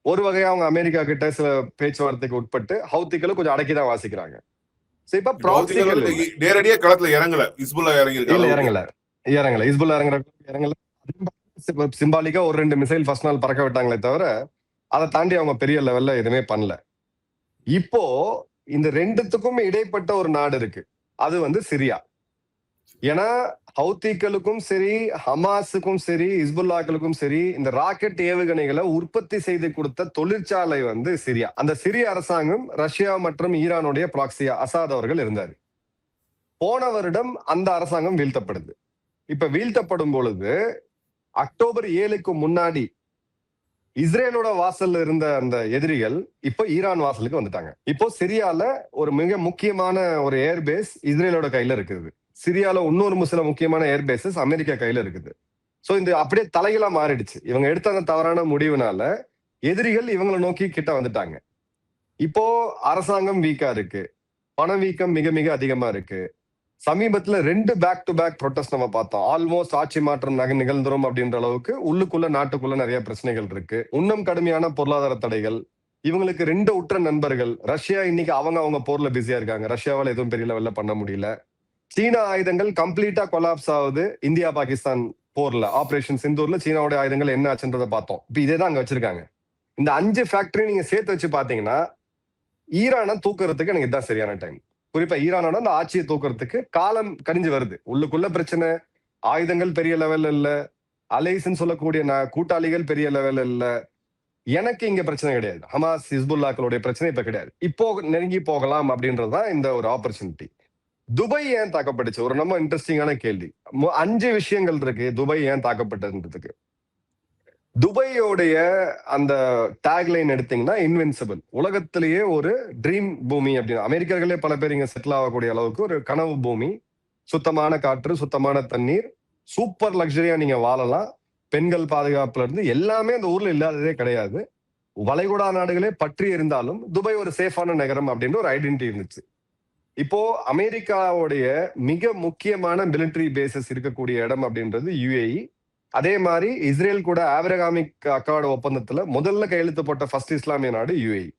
Speaker 1: ஒரு வகையா அவங்க அமெரிக்கா கிட்ட சில பேச்சுவார்த்தைக்கு உட்பட்டு ஹவுத்திகளை கொஞ்சம் அடக்கிதான் வாசிக்கிறாங்க. இப்ப ப்ராக்சிகள்
Speaker 2: நேரடியா களத்துல இறங்கல. ஹிஸ்புல்லா இறங்கி
Speaker 1: இல்ல, இறங்கல. ஹிஸ்புல்லா இறங்கல. சிம்பாலிக்கா ஒரு 2 மிசைல் ஃபர்ஸ்ட் நாள் பறக்க விட்டாங்களே தவிர அதை தாண்டி அவங்க பெரிய லெவல்ல எதுவுமே பண்ணல. இப்போ இந்த 2த்துக்கும் இடைப்பட்ட ஒரு நாடு இருக்கு. அது வந்து சிரியா. ஏன்னா ஹவுத்திகளுக்கும் சரி, ஹமாஸுக்கும் சரி, ஹிஸ்புல்லாக்களுக்கும் சரி, இந்த ராக்கெட் ஏவுகணைகளை உற்பத்தி செய்து கொடுத்த தொழிற்சாலை வந்து சிரியா. அந்த சிரிய அரசாங்கம் ரஷ்யா மற்றும் ஈரானுடைய ப்ராக்சியா அசாத் அவர்கள் இருந்தார். போன வருடம் அந்த அரசாங்கம் வீழ்த்தப்படுது. இப்ப வீழ்த்தப்படும் பொழுது அக்டோபர் 7க்கு முன்னாடி இஸ்ரேலோட வாசல்ல இருந்த அந்த எதிரிகள் இப்ப ஈரான் வாசலுக்கு வந்துட்டாங்க. இப்போ சிரியால ஒரு மிக முக்கியமான ஒரு ஏர்பேஸ் இஸ்ரேலோட கையில இருக்குது. சிரியால இன்னொரு சில முக்கியமான ஏர்பேசஸ் அமெரிக்கா கையில இருக்குது. சோ இந்த அப்படியே தலைகளா மாறிடுச்சு. இவங்க எடுத்த அந்த தவறான முடிவுனால எதிரிகள் இவங்களை நோக்கி கிட்ட வந்துட்டாங்க. இப்போ அரசாங்கம் வீக்கா இருக்கு, பணவீக்கம் மிக மிக அதிகமா இருக்கு. சமீபத்துல 2 பேக் டு பேக் ப்ரொட்டஸ்ட் நம்ம பார்த்தோம். ஆல்மோஸ்ட் ஆட்சி மாற்றம் நிகழ்ந்துரும் அப்படின்ற அளவுக்கு உள்ளுக்குள்ள நாட்டுக்குள்ள நிறைய பிரச்சனைகள் இருக்கு. இன்னும் கடுமையான பொருளாதார தடைகள். இவங்களுக்கு 2 உற்ற நண்பர்கள். ரஷ்யா இன்னைக்கு அவங்க போர்ல பிஸியா இருக்காங்க. ரஷ்யாவால எதுவும் பெரிய லெவல்ல பண்ண முடியல. சீனா ஆயுதங்கள் கம்ப்ளீட்டா கொலாப்ஸ் ஆகுது. இந்தியா பாகிஸ்தான் போர்ல ஆபரேஷன் சிந்தூர்ல சீனாவோட ஆயுதங்கள் என்ன ஆச்சுன்றதை பார்த்தோம். இப்ப இதே தான் அங்க வச்சிருக்காங்க. இந்த 5 ஃபேக்டரி நீங்க சேர்த்து வச்சு பாத்தீங்கன்னா ஈரானை தூக்குறதுக்கு எனக்கு இதுதான் சரியான டைம். குறிப்பா ஈரானோட அந்த ஆட்சியை தூக்குறதுக்கு காலம் கடிஞ்சு வருது. உள்ளுக்குள்ள பிரச்சனை, ஆயுதங்கள் பெரிய லெவல்ல இல்ல, அலைஸ்ன்னு சொல்லக்கூடிய கூட்டாளிகள் பெரிய லெவல்ல இல்ல. எனக்கு இங்க பிரச்சனை கிடையாது. ஹமாஸ், ஹிஸ்புல்லாக்களுடைய பிரச்சனை இப்ப கிடையாது. இப்போ நெருங்கி போகலாம் அப்படின்றதுதான் இந்த ஒரு ஆப்பர்ச்சுனிட்டி. துபாய் ஏன் தாக்கப்பட்டுச்சு? ஒரு நம்ம இன்ட்ரெஸ்டிங்கான கேள்வி. 5 விஷயங்கள் இருக்கு துபாய் ஏன் தாக்கப்பட்டதுன்றதுக்கு. துபாயோடைய அந்த டேக்லைன் எடுத்தீங்கன்னா இன்வின்சிபிள், உலகத்திலேயே ஒரு ட்ரீம் பூமி அப்படின்னு. அமெரிக்கர்களே பல பேர் இங்க செட்டில் ஆகக்கூடிய அளவுக்கு ஒரு கனவு பூமி. சுத்தமான காற்று, சுத்தமான தண்ணீர், சூப்பர் லக்ஸரியா நீங்க வாழலாம். பெண்கள் பாதுகாப்புல இருந்து எல்லாமே அந்த ஊர்ல இல்லாததே கிடையாது. வளைகுடா நாடுகளே பற்றி இருந்தாலும் துபாய் ஒரு சேஃபான நகரம் அப்படின்ற ஒரு ஐடென்டிட்டி இருந்துச்சு. இப்போ அமெரிக்காவுடைய மிக முக்கியமான மிலிட்டரி பேசஸ் இருக்கக்கூடிய இடம் அப்படின்றது யுஏஇ. அதே மாதிரி இஸ்ரேல் கூட ஆபிரகாமிக் அக்கார்டு ஒப்பந்தத்துல முதல்ல கையெழுத்து போட்ட ஃபர்ஸ்ட் இஸ்லாமிய நாடு யுஏஇ.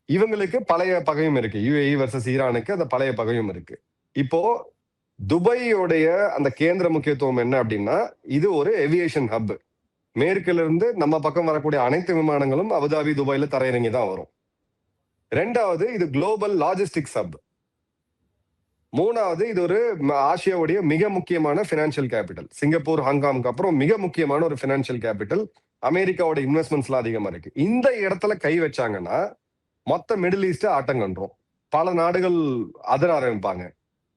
Speaker 1: இவங்களுக்கு பழைய பகையும் இருக்கு. யுஏஇ வர்சஸ் ஈரானுக்கு அந்த பழைய பகையும் இருக்கு. இப்போ துபாயோடைய அந்த கேந்திர முக்கியத்துவம் என்ன அப்படின்னா, இது ஒரு ஏவியேஷன் ஹப். மேற்குல இருந்து நம்ம பக்கம் வரக்கூடிய அனைத்து விமானங்களும் அபுதாபி, துபாயில தரையிறங்கி தான் வரும். ரெண்டாவது, இது குளோபல் லாஜிஸ்டிக்ஸ் ஹப். மூணாவது, இது ஒரு ஆசியாவுடைய மிக முக்கியமான பினான்சியல் கேபிட்டல். சிங்கப்பூர், ஹாங்காங்க்கு அப்புறம் மிக முக்கியமான ஒரு பினான்சியல் கேபிட்டல். அமெரிக்காவோட இன்வெஸ்ட்மெண்ட்ஸ்லாம் அதிகமா இருக்கு. இந்த இடத்துல கை வச்சாங்கன்னா மொத்த மிடில் ஈஸ்ட் ஆட்டம் கண்டுரும். பல நாடுகள் அதிர ஆரம்பிப்பாங்க.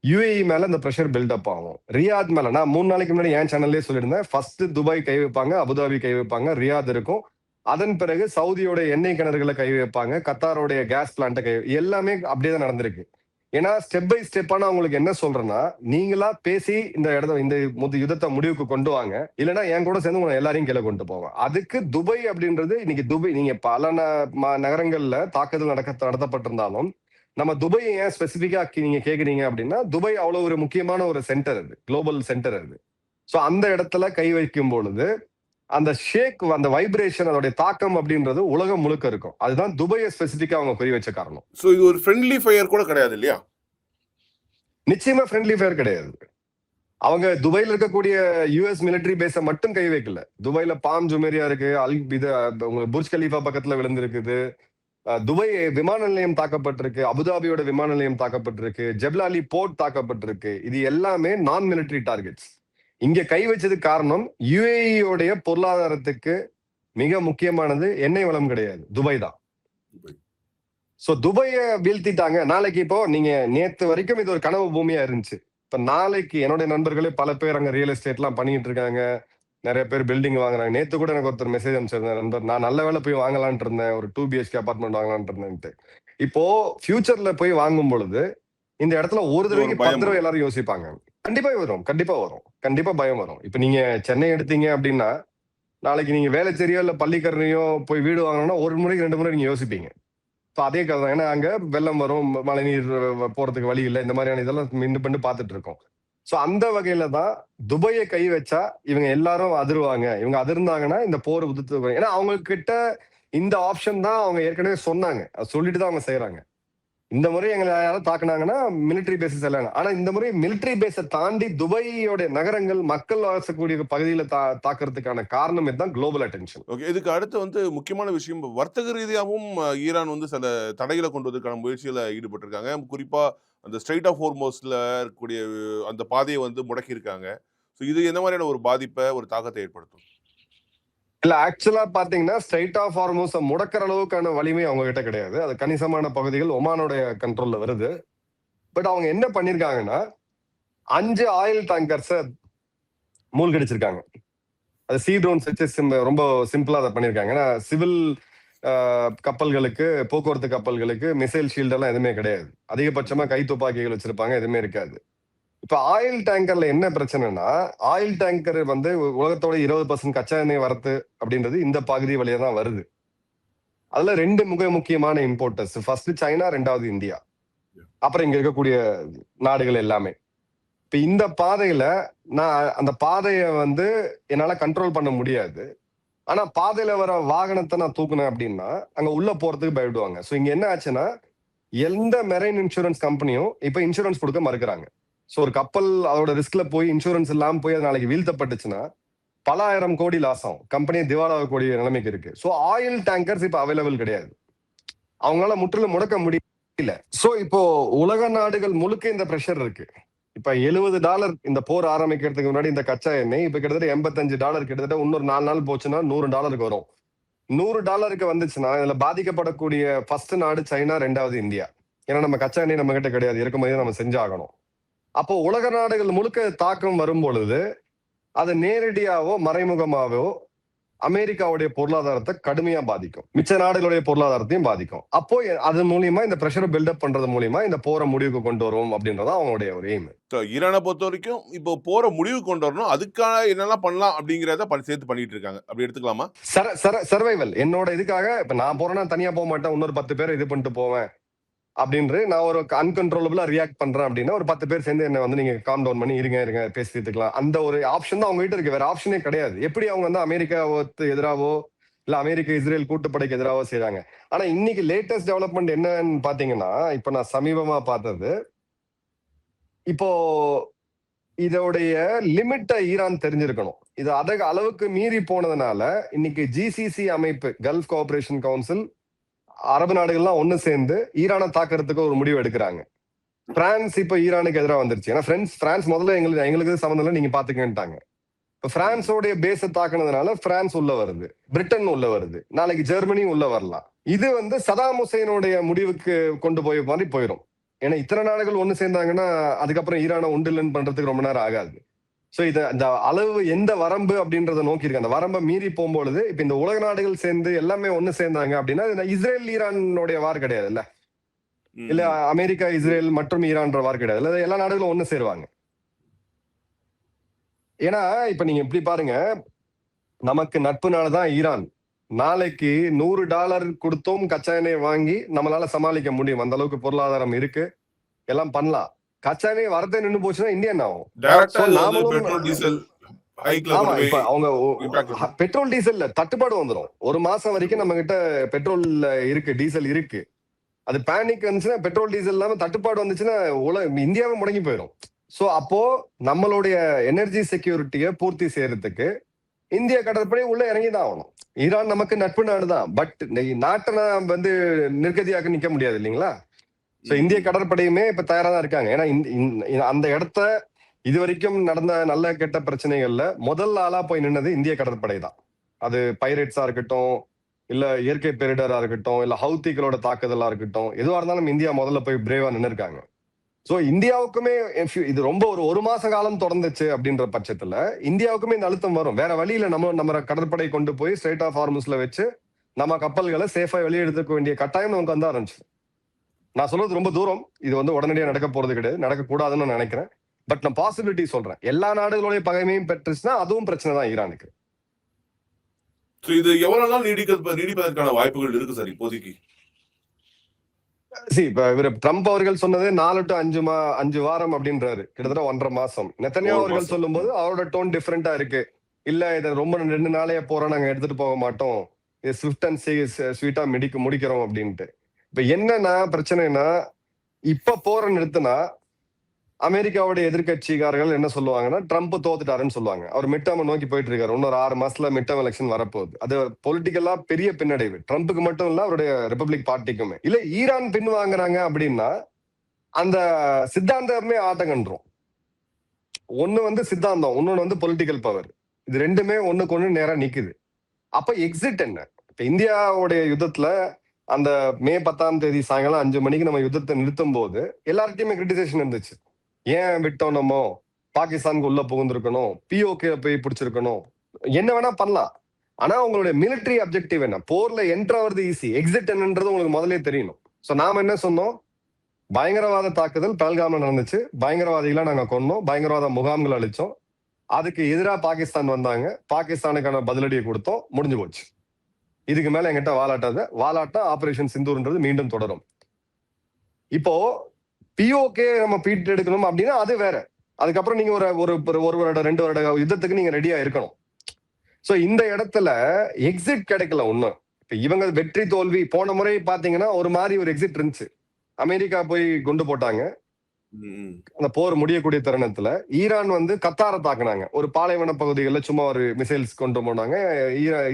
Speaker 1: யுஏஇ மேல இந்த பிரஷர் பில்டப் ஆகும். ரியாத் மேல நான் 3 நாளைக்கு முன்னாடி என் சேனல்லே சொல்லியிருந்தேன். ஃபர்ஸ்ட் துபாய் கை வைப்பாங்க, அபுதாபி கை வைப்பாங்க, ரியாத் இருக்கும். அதன் பிறகு சவுதியோட எண்ணெய் கிணறுகளை கை வைப்பாங்க, கத்தாரோடைய கேஸ் பிளான்ட்டை கை எல்லாமே அப்படியே தான் நடந்திருக்கு. ஏன்னா ஸ்டெப் பை ஸ்டெப்பான அவங்களுக்கு என்ன சொல்றேன்னா, நீங்களா பேசி இந்த யுத்தத்தை முடிவுக்கு கொண்டு வாங்க, இல்லைன்னா என் கூட சேர்ந்து உங்களை எல்லாரையும் கீழே கொண்டு போவாங்க. அதுக்கு துபாய் அப்படின்றது இன்னைக்கு துபாய் நீங்க பல நகரங்கள்ல தாக்குதல் நடத்தப்பட்டிருந்தாலும் நம்ம துபாய் ஏன் ஸ்பெசிபிக்கா நீங்க கேக்குறீங்க அப்படின்னா, துபாய் அவ்வளவு ஒரு முக்கியமான ஒரு சென்டர் அது, குளோபல் சென்டர் அது. சோ அந்த இடத்துல கை வைக்கும் பொழுது அந்த ஷேக், அந்த வைப்ரேஷன், அதோடைய தாக்கம் அப்படின்றது உலகம் முழுக்க இருக்கும். அதுதான் துபாயை ஸ்பெசிபிக்கா அவங்க குறி வச்ச காரணம்.
Speaker 2: சோ இது ஒரு ஃப்ரெண்ட்லி ஃபயர் கூட கிடையாது இல்லையா?
Speaker 1: நிச்சயமா ஃப்ரெண்ட்லி ஃபயர் கிடையாது. அவங்க துபாயில இருக்கக்கூடிய யுஎஸ் மிலிட்டரி பேஸ மட்டும் கை வைக்கல. துபாயில பாம் ஜுமேரியா இருக்கு, புர்ஜ் கலீஃபா பக்கத்துல விழுந்திருக்குது, துபாய் விமான நிலையம் தாக்கப்பட்டிருக்கு, அபுதாபியோட விமான நிலையம் தாக்கப்பட்டிருக்கு, ஜெப்லாலி போர்ட் தாக்கப்பட்டிருக்கு. இது எல்லாமே நான் மிலிட்டரி டார்கெட்ஸ். இங்க கை வச்சது காரணம் யுஏஇயோடைய பொருளாதாரத்துக்கு மிக முக்கியமானது எண்ணெய் வளம் கிடையாது, துபாய் தான். சோ துபாயை வீழ்த்திட்டாங்க. நாளைக்கு இப்போ நீங்க நேத்து வரைக்கும் இது ஒரு கனவு பூமியா இருந்துச்சு. இப்ப நாளைக்கு என்னுடைய நண்பர்களே பல பேர் அங்க ரியல் எஸ்டேட் எல்லாம் பண்ணிட்டு இருக்காங்க. நிறைய பேர் பில்டிங் வாங்குறாங்க. நேத்து கூட எனக்கு ஒருத்தர் மெசேஜ் அனுப்பிச்சிருந்தேன் நண்பர், நான் நல்ல வேலை போய் வாங்கலான்ட்டு இருந்தேன், ஒரு 2 BHK அபார்ட்மெண்ட் வாங்கலான்ட்டு இருந்தேன்ட்டு. இப்போ ஃபியூச்சர்ல போய் வாங்கும் பொழுது இந்த இடத்துல ஒரு தடவைக்கு 10 தடவை எல்லாரும் யோசிப்பாங்க. கண்டிப்பா வரும், கண்டிப்பா வரும், கண்டிப்பா பயம் வரும். இப்ப நீங்க சென்னை எடுத்தீங்க அப்படின்னா, நாளைக்கு நீங்க வேலைச்சேரியோ இல்ல பள்ளிக்கரணையோ போய் வீடு வாங்கணும்னா 1 முறைக்கு 2 முறை நீங்க யோசிப்பீங்க. அதே கதை தான். ஏன்னா அங்க வெள்ளம் வரும், மழை நீர் போறதுக்கு வழி இல்லை, இந்த மாதிரியான இதெல்லாம் மீண்டும் பண்ணி பார்த்துட்டு இருக்கோம். சோ அந்த வகையில தான் துபாயை கை வச்சா இவங்க எல்லாரும் அதிருவாங்க. இவங்க அதிர்ந்தாங்கன்னா இந்த போர் உதிர்த்து, ஏன்னா அவங்க கிட்ட இந்த ஆப்ஷன் தான் அவங்க ஏற்கனவே சொன்னாங்க, சொல்லிட்டு தான் அவங்க செய்யறாங்க. இந்த முறை எங்களை யாராவது தாக்குனாங்கன்னா மிலிட்டரி பேசஸ் எல்லாம். ஆனா இந்த முறை மிலிட்டரி பேஸை தாண்டி துபாயோட நகரங்கள், மக்கள் வாசக்கூடிய பகுதியில தாக்குறதுக்கான காரணம் இதுதான், குளோபல் அட்டென்ஷன்.
Speaker 2: ஓகே, இதுக்கு அடுத்து வந்து முக்கியமான விஷயம், வர்த்தக ரீதியாகவும் ஈரான் வந்து சில தடைகளை கொண்டு வதற்கான முயற்சியில ஈடுபட்டிருக்காங்க. குறிப்பா அந்த ஸ்ட்ரைட் ஆஃப் ஹோர்மோஸ்ல இருக்கக்கூடிய அந்த பாதையை வந்து முடக்கியிருக்காங்க. ஸோ இது எந்த மாதிரியான ஒரு பாதிப்பை, ஒரு தாக்கத்தை ஏற்படுத்தும்?
Speaker 1: இல்ல, ஆக்சுவலா பாத்தீங்கன்னா ஸ்ட்ரைட் ஆஃப் ஹார்மோஸ முடக்கிற அளவுக்கான வலிமை அவங்க கிட்ட கிடையாது. அது கணிசமான பகுதிகள் ஒமானோடைய கண்ட்ரோல்ல வருது. பட் அவங்க என்ன பண்ணிருக்காங்கன்னா 5 ஆயில் டேங்கர்ஸ மூழ்கடிச்சிருக்காங்க. அது சீ ட்ரோன்ஸ் வச்சு ரொம்ப சிம்பிளா அதை பண்ணிருக்காங்க. ஏன்னா சிவில் கப்பல்களுக்கு, போக்குவரத்து கப்பல்களுக்கு மிசைல் ஷீல்ட் எல்லாம் எதுவுமே கிடையாது. அதிகபட்சமா கை துப்பாக்கிகள் வச்சிருப்பாங்க, எதுவுமே இருக்காது. இப்ப ஆயில் டேங்கர்ல என்ன பிரச்சனைனா, ஆயில் டேங்கர் வந்து உலகத்தோட 20% கச்சா எண்ணெய் வரத்து அப்படின்றது இந்த பகுதி வழியா தான் வருது. அதுல 2 முக்கியமான இம்போர்ட்டர்ஸ், ஃபர்ஸ்ட் சைனா, 2வது இந்தியா, அப்புறம் இங்க இருக்கக்கூடிய நாடுகள் எல்லாமே. இப்ப இந்த பாதையில நான் அந்த பாதையை வந்து என்னால கண்ட்ரோல் பண்ண முடியாது. ஆனா பாதையில வர வாகனத்தை நான் தூக்குனேன் அப்படின்னா அங்க உள்ள போறதுக்கு பயப்படுவாங்க. சோ இங்க என்ன ஆச்சுன்னா, எந்த மெரைன் இன்சூரன்ஸ் கம்பெனியும் இப்ப இன்சூரன்ஸ் கொடுக்க மறுக்கிறாங்க. சோ ஒரு கப்பல் அதோட ரிஸ்க்ல போய் இன்சூரன்ஸ் இல்லாம போய் அது நாளைக்கு வீழ்த்தப்பட்டுச்சுன்னா பல 1000 கோடி லாஸ் ஆகும், கம்பெனியை திவாலாகக்கூடிய நிலைமைக்கு இருக்கு. சோ ஆயில் டேங்கர்ஸ் இப்ப அவைலபிள் கிடையாது, அவங்களால முற்றிலும் முடக்க முடியல. சோ இப்போ உலக நாடுகள் முழுக்க இந்த பிரஷர் இருக்கு. இப்ப $70 இந்த போர் ஆரம்பிக்கிறதுக்கு முன்னாடி இந்த கச்சா எண்ணெய் இப்ப கிட்டத்தட்ட $85, கிட்டத்தட்ட இன்னொரு 4 நாள் போச்சுன்னா $100 வரும். $100 வந்துச்சுன்னா இதுல பாதிக்கப்படக்கூடிய ஃபர்ஸ்ட் நாடு சைனா, 2வது இந்தியா. ஏன்னா நம்ம கச்சா எண்ணெய் நம்ம கிட்ட கிடையாது, இறக்குமதி நம்ம செஞ்சாகணும். அப்போ உலக நாடுகள் முழுக்க தாக்கம் வரும் பொழுது அது நேரடியாவோ மறைமுகமாவோ அமெரிக்காவுடைய பொருளாதாரத்தை கடுமையா பாதிக்கும், மிச்ச நாடுகளுடைய பொருளாதாரத்தையும் பாதிக்கும். அப்போ அது மூலியமா இந்த பிரஷரை பில்டப் பண்றது மூலியமா இந்த போற முடிவுக்கு கொண்டு வரும் அப்படின்றத அவங்களுடைய ஒரு எய்ம்.
Speaker 2: ஈரானை பொறுத்த வரைக்கும் இப்போ போற முடிவு கொண்டு வரணும், அதுக்கான என்னெல்லாம் பண்ணலாம் அப்படிங்கிறத சேர்த்து பண்ணிட்டு இருக்காங்க, அப்படி எடுத்துக்கலாமா?
Speaker 1: சர்வைவல் என்னோட இதுக்காக இப்ப நான் போறேன்னா தனியா போக மாட்டேன், இன்னொரு 10 பேரை இது பண்ணிட்டு போவேன் அப்படின்னு நான் ஒரு அன்கன்ட்ரோலபிளா ரியாக்ட் பண்றேன் அப்படின்னா ஒரு 10 பேர் சேர்ந்து என்ன வந்து நீங்க காம் டவுன் பண்ணி இருங்க பேசி தீர்த்துக்கலாம். அந்த ஒரு ஆப்ஷன் தான் அவங்க கிட்ட இருக்கு, வேற ஆப்ஷனே கிடையாது. எப்படி அவங்க வந்து அமெரிக்காவுக்கு எதிராவோ இல்ல அமெரிக்க இஸ்ரேல் கூட்டுப்படைக்கு எதிராவோ செய்றாங்க. ஆனா இன்னைக்கு லேட்டஸ்ட் டெவலப்மெண்ட் என்னன்னு பாத்தீங்கன்னா, இப்ப நான் சமீபமா பார்த்தது, இப்போ இதோடைய லிமிட்டை ஈரான் தெரிஞ்சிருக்கணும். இது அதிக அளவுக்கு மீறி போனதுனால இன்னைக்கு ஜிசிசி அமைப்பு, கல்ஃப் கோஆபரேஷன் கவுன்சில், அரபு நாடுகள்லாம் ஒண்ணு சேர்ந்து ஈரானை தாக்குறதுக்கு ஒரு முடிவு எடுக்கிறாங்க. பிரான்ஸ் இப்ப ஈரானுக்கு எதிராக வந்துருச்சு. ஏன்னா பிரான்ஸ் முதல்ல எங்களுக்கு சம்மந்தம் இல்லை, நீங்க பாத்துக்கன்ட்டாங்க. இப்ப பிரான்ஸோடைய பேஸை தாக்குனதுனால பிரான்ஸ் உள்ள வருது, பிரிட்டன் உள்ள வருது, நாளைக்கு ஜெர்மனி உள்ள வரலாம். இது வந்து சதாம் ஹுசைனுடைய முடிவுக்கு கொண்டு போய் மாதிரி போயிடும். ஏன்னா இத்தனை நாடுகள் ஒண்ணு சேர்ந்தாங்கன்னா அதுக்கப்புறம் ஈரானை உண்டில்லன்னு பண்றதுக்கு ரொம்ப நேரம் ஆகாது. சோ இந்த அளவு எந்த வரம்பு அப்படின்றத நோக்கி இருக்கு. அந்த வரம்பை மீறி போகும்பொழுது இப்ப இந்த உலக நாடுகள் சேர்ந்து எல்லாமே ஒண்ணு சேர்ந்தாங்க அப்படின்னா இஸ்ரேல் ஈரானுடைய வார் கிடையாது இல்ல, இல்ல அமெரிக்கா இஸ்ரேல் மற்றும் ஈரான்ற வார் கிடையாது இல்ல, எல்லா நாடுகளும் ஒண்ணு சேருவாங்க. ஏன்னா இப்ப நீங்க எப்படி பாருங்க, நமக்கு நட்பு நாடுதான் ஈரான். நாளைக்கு $100 கொடுத்தும் கச்சா எண்ணெய் வாங்கி நம்மளால சமாளிக்க முடியும், அந்த அளவுக்கு பொருளாதாரம் இருக்கு, எல்லாம் பண்ணலாம். கச்சா எண்ணெய் வரதே நின்று போச்சுன்னா இந்தியா என்ன ஆகும்? ஆமா, இப்ப அவங்க பெட்ரோல் டீசல்ல தட்டுப்பாடு வந்துடும். ஒரு மாசம் வரைக்கும் நம்ம கிட்ட பெட்ரோல் இருக்கு, டீசல் இருக்கு. அது பேனிக் வந்துச்சுன்னா, பெட்ரோல் டீசல் இல்லாம தட்டுப்பாடு வந்துச்சுன்னா இந்தியாவே முடங்கி போயிடும். சோ அப்போ நம்மளுடைய எனர்ஜி செக்யூரிட்டியை பூர்த்தி செய்யறதுக்கு இந்திய கடற்படை உள்ள இறங்கிதான் ஆகணும். ஈரான் நமக்கு நட்பு நாடுதான், பட் நாட்டை வந்து நிர்கதியாக்க நிக்க முடியாது இல்லைங்களா? சோ இந்திய கடற்படையுமே இப்ப தயாரா தான் இருக்காங்க. ஏன்னா அந்த இடத்த இது வரைக்கும் நடந்த நல்ல கெட்ட பிரச்சனைகள்ல முதல் ஆளா போய் நின்னது இந்திய கடற்படை தான். அது பைரேட்ஸா இருக்கட்டும், இல்ல இயற்கை பேரிடரா இருக்கட்டும், இல்ல ஹவுத்திகளோட தாக்குதலா இருக்கட்டும், எதுவா இருந்தாலும் இந்தியா முதல்ல போய் பிரேவா நின்று இருக்காங்க. சோ இந்தியாவுக்குமே இது ரொம்ப ஒரு மாச காலம் தொடர்ந்துச்சு அப்படின்ற பட்சத்துல இந்தியாவுக்குமே இந்த அழுத்தம் வரும். வேற வழியில நம்ம கடற்படை கொண்டு போய் ஸ்ட்ரெயிட் ஆஃப் ஹார்முஸ்ல வச்சு நம்ம கப்பல்களை சேஃபா வெளியே எடுத்துக்க வேண்டிய கட்டாயம் நமக்கு வந்து ஆரம்பிச்சு. நான் சொல்றது ரொம்ப தூரம், இது வந்து உடனடியாக நடக்க போறது கிடையாது, நடக்க கூடாதுன்னு நினைக்கிறேன். பட் நான் பாசிபிலிட்டி சொல்றேன். எல்லா நாடுகளுடைய பகைமையும் பெற்றுச்சுன்னா அதுவும் பிரச்சனை தான் ஈரானுக்கு.
Speaker 2: இது எவ்வளவு நாள் நீடிப்பதற்கான வாய்ப்புகள் இருக்கு சார் இப்போதைக்கு?
Speaker 1: இப்ப இவர் ட்ரம்ப் அவர்கள் சொன்னது 4 to 5 வாரம் அப்படின்றாரு, கிட்டத்தட்ட 1.5 மாசம். நெத்தன்யாஹூ அவர்கள் சொல்லும் போது அவரோட டோன் டிஃபரெண்டா இருக்கு. இல்ல இதை ரொம்ப 2 நாளையே போறோம், நாங்க எடுத்துட்டு போக மாட்டோம், இது ஸ்விஃப்ட் அண்ட் ஸ்வீட்டா முடிக்கிறோம் அப்படின்ட்டு. இப்ப என்னன்னா பிரச்சனைனா, இப்ப போற நிறுத்தினா அமெரிக்காவுடைய எதிர்கட்சிக்காரர்கள் என்ன சொல்லுவாங்கன்னா, ட்ரம்ப் தோத்துட்டாருன்னு சொல்லுவாங்க. அவர் மிட்டர்ம் நோக்கி போயிட்டு இருக்காரு. இன்னொரு 6 மாசத்துல மிட்டர்ம் எலெக்ஷன் வரப்போகுது. அது பொலிட்டிக்கலா பெரிய பின்னடைவு, ட்ரம்ப்புக்கு மட்டும் இல்ல, அவருடைய ரிபப்ளிக் பார்ட்டிக்குமே. இல்ல ஈரான் பின் வாங்குறாங்க அப்படின்னா அந்த சித்தாந்தமே ஆட்டம் கண்டுரும். ஒண்ணு வந்து சித்தாந்தம், இன்னொன்னு வந்து பொலிட்டிக்கல் பவர். இது ரெண்டுமே ஒண்ணுக்கு ஒண்ணு நேரா நிக்குது. அப்ப எக்ஸிட் என்ன? இப்ப இந்தியாவுடைய யுத்தத்துல அந்த மே 10ஆம் தேதி சாயங்காலம் 5 மணிக்கு நம்ம யுத்தத்தை நிறுத்தும் போது எல்லார்கிட்டயுமே கிரிட்டிசேஷன் இருந்துச்சு. ஏன் விட்டோம், நம்ம பாகிஸ்தானுக்கு உள்ள புகுந்திருக்கணும், பிஓகே போய் பிடிச்சிருக்கணும், என்ன வேணா பண்ணலாம். ஆனா உங்களுடைய மிலிட்டரி அப்ஜெக்டிவ் என்ன? போர்ல என்டர் ஆகிறது ஈஸி, எக்ஸிட் என்னன்றது உங்களுக்கு முதலே தெரியணும். சோ நாம என்ன சொன்னோம், பயங்கரவாத தாக்குதல் பஹல்காம்ல நடந்துச்சு, பயங்கரவாதிகளை நாங்க கொன்னோம், பயங்கரவாத முகாம்கள் அழிச்சோம், அதுக்கு எதிராக பாகிஸ்தான் வந்தாங்க, பாகிஸ்தானுக்கான பதிலடியை கொடுத்தோம், முடிஞ்சு போச்சு. இதுக்கு மேல எங்கிட்ட வாலாட்டா ஆபரேஷன் சிந்தூர்ன்றது மீண்டும் தொடரும். இப்போ பிஓகே நம்ம பீட் எடுக்கணும் அப்படின்னா அது வேற. அதுக்கப்புறம் நீங்க ஒரு வருடம் 2 வருட யுத்தத்துக்கு நீங்க ரெடியா இருக்கணும். சோ இந்த இடத்துல எக்ஸிட் கிடைக்கல ஒண்ணு. இப்ப இவங்க வெற்றி தோல்வி, போன முறை பாத்தீங்கன்னா ஒரு மாதிரி ஒரு எக்ஸிட் இருந்துச்சு. அமெரிக்கா போய் குண்டு போட்டாங்க, அந்த போர் முடியக்கூடிய தருணத்துல ஈரான் வந்து கத்தாரை தாக்குனாங்க. ஒரு பாலைவன பகுதிகளில் சும்மா ஒரு மிசைல்ஸ் கொண்டு போனாங்க,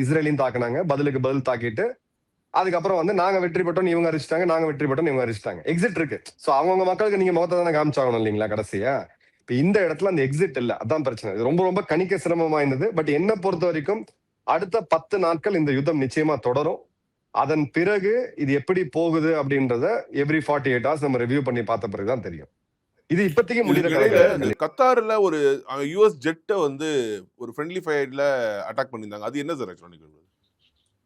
Speaker 1: இஸ்ரேலையும் தாக்குனாங்க, பதிலுக்கு பதில் தாக்கிட்டு அதுக்கப்புறம் வந்து நாங்க வெற்றி பெற்றோம் இவங்க அரிச்சிட்டாங்க, நாங்க வெற்றி பெற்றோம் இவங்க அரிச்சிட்டாங்க. எக்ஸிட் இருக்கு. சோ அவங்கவுங்க மக்களுக்கு நீங்க முகத்தை தானே காமிச்சாகணும் இல்லைங்களா கடைசியா? இப்ப இந்த இடத்துல அந்த எக்ஸிட் இல்ல, அதான் பிரச்சனை. இது ரொம்ப ரொம்ப கணிக்க சிரமமா இருந்தது. பட் என்ன பொறுத்த வரைக்கும் அடுத்த 10 நாட்கள் இந்த யுத்தம் நிச்சயமா தொடரும். அதன் பிறகு இது எப்படி போகுது அப்படின்றத எவ்ரி 48 hours நம்ம ரிவ்யூ பண்ணி பார்த்த பிறகுதான் தெரியும். இது இப்போதைக்கு முடிகிற
Speaker 2: இதுக்கு இடையில
Speaker 1: கதை
Speaker 2: இந்த
Speaker 1: கிடையாது.
Speaker 2: கத்தார்ல ஒரு யுஎஸ் ஜெட்டை வந்து ஒரு ஃப்ரெண்ட்லி ஃபயர்ல அட்டாக் பண்ணியிருந்தாங்க. அது என்ன சார் ஆக்சுவலா நிகழ்வு?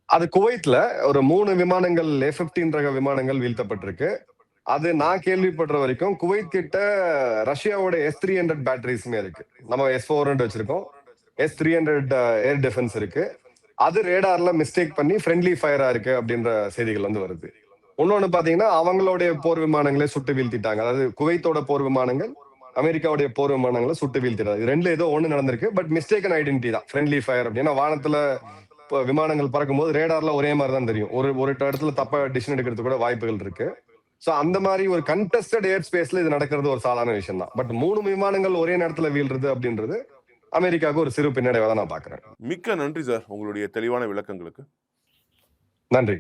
Speaker 1: அது குவைத்ல ஒரு 3 விமானங்கள் F-15 ரக விமானங்கள் வீழ்த்தப்பட்டிருக்கு. அது நான் கேள்விப்படுற வரைக்கும் குவைத் கிட்ட ரஷ்யாவோட S-300 பேட்டரிஸுமே இருக்கு. நம்ம S-400 வச்சிருக்கோம். S-300 ஏர் டிஃபென்ஸ் இருக்கு. அது ரேடார்ல மிஸ்டேக் பண்ணி ஃப்ரெண்ட்லி ஃபயரா இருக்கு அப்படின்ற செய்திகள் வந்து வருது. இன்னொன்னு பாத்தீங்கன்னா அவங்களுடைய போர் விமானங்களே சுட்டு வீழ்த்திட்டாங்க. அதாவது குவைத்தோட போர் விமானங்கள் அமெரிக்காவுடைய போர் விமானங்களை சுட்டு வீழ்த்திட்டாங்க. இது ரெண்டுல ஏதோ ஒண்ணு நடந்திருக்கு. பட் மிஸ்டேக்கன் ஐடென்டிட்டி தான் ஃப்ரெண்ட்லி ஃபயர் அப்படின்னா வானத்துல இப்போ விமானங்கள் பறக்கும்போது ரேடார்ல ஒரே மாதிரி தான் தெரியும். ஒரு ஒரு இடத்துல தப்பா டிசிஷன் எடுக்கிறது கூட வாய்ப்புகள் இருக்கு. சோ அந்த மாதிரி ஒரு கண்டெஸ்டட் ஏர் ஸ்பேஸ்ல இது நடக்கிறது ஒரு சாதாரண விஷயம் தான். பட் 3 விமானங்கள் ஒரே நேரத்துல வீழ்றது அப்படின்றது அமெரிக்காவுக்கு ஒரு சிறு பின்னடைவை தான் நான் பாக்குறேன்.
Speaker 2: மிக்க நன்றி சார் உங்களுடைய தெளிவான விளக்கங்களுக்கு.
Speaker 1: நன்றி.